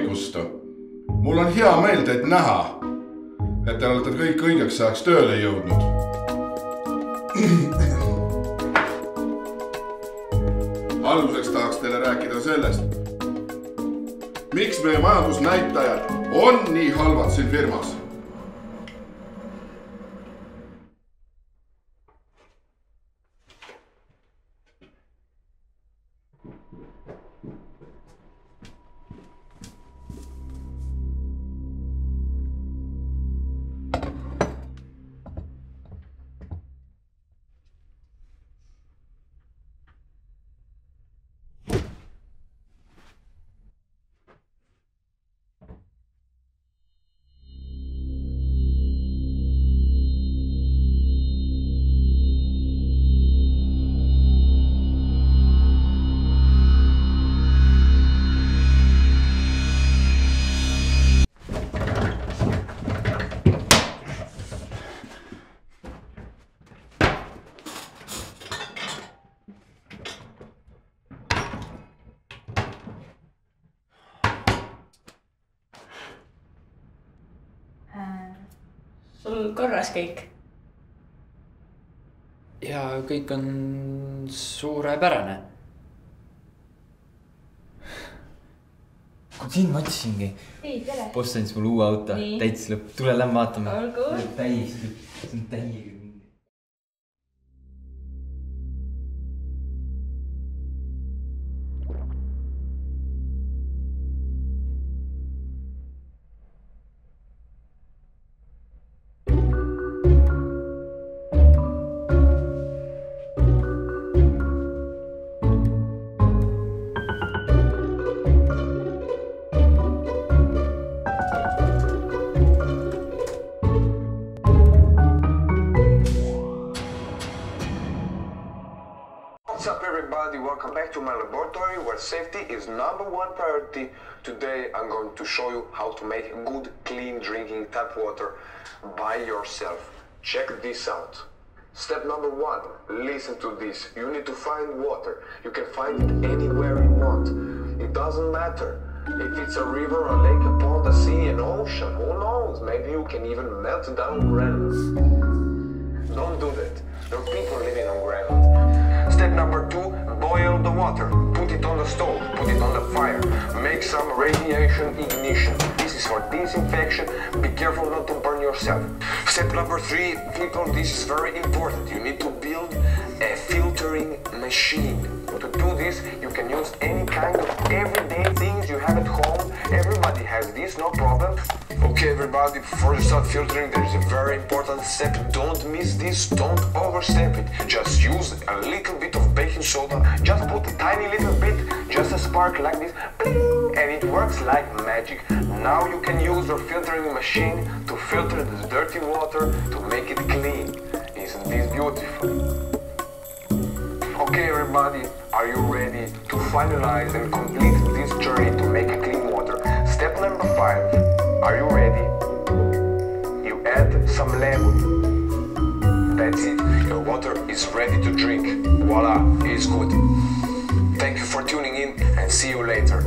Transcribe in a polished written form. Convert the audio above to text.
volikogusse. Mul on hea meel teid näha, et te olete kõik õigeks ajaks tööle jõudnud. Alguseks tahaks teile rääkida sellest, miks meie majandusnäitajad on nii halvad siin firmas. Sul korras kõik? Ja kõik on suurepärane. Kui siin ma otsisingi. Ei, tere. Boss andis mulle uue auto. Täitsa lõpp. Tule lähme vaatame. Olgu. Täis. See on täiega. What's up everybody, welcome back to my laboratory where safety is #1 priority. Today I'm going to show you how to make good, clean drinking tap water by yourself. Check this out. Step #1, listen to this. You need to find water. You can find it anywhere you want. It doesn't matter if it's a river, a lake, a pond, a sea, an ocean. Who knows? Maybe you can even melt down Greenland. Don't do that. There are people living on Greenland. Step #2, boil the water. Put it on the stove, put it on the fire. Make some radiation ignition. This is for disinfection. Be careful not to burn yourself. Step #3, people, this is very important. You need to build a filtering machine. To do this, you can use any kind of everyday things you have at home. Everybody has this, no problem. Okay, everybody, before you start filtering, there is a very important step. Don't miss this, don't overstep it. Just use a little bit of baking soda. Just put a tiny little bit, just a spark like this, bling, and it works like magic. Now you can use your filtering machine to filter this dirty water to make it clean. Isn't this beautiful? Okay, everybody, are you ready to finalize and complete this journey to make clean water? Step #5. Are you ready? You add some lemon. That's it. Your water is ready to drink. Voila, it's good. Thank you for tuning in and see you later.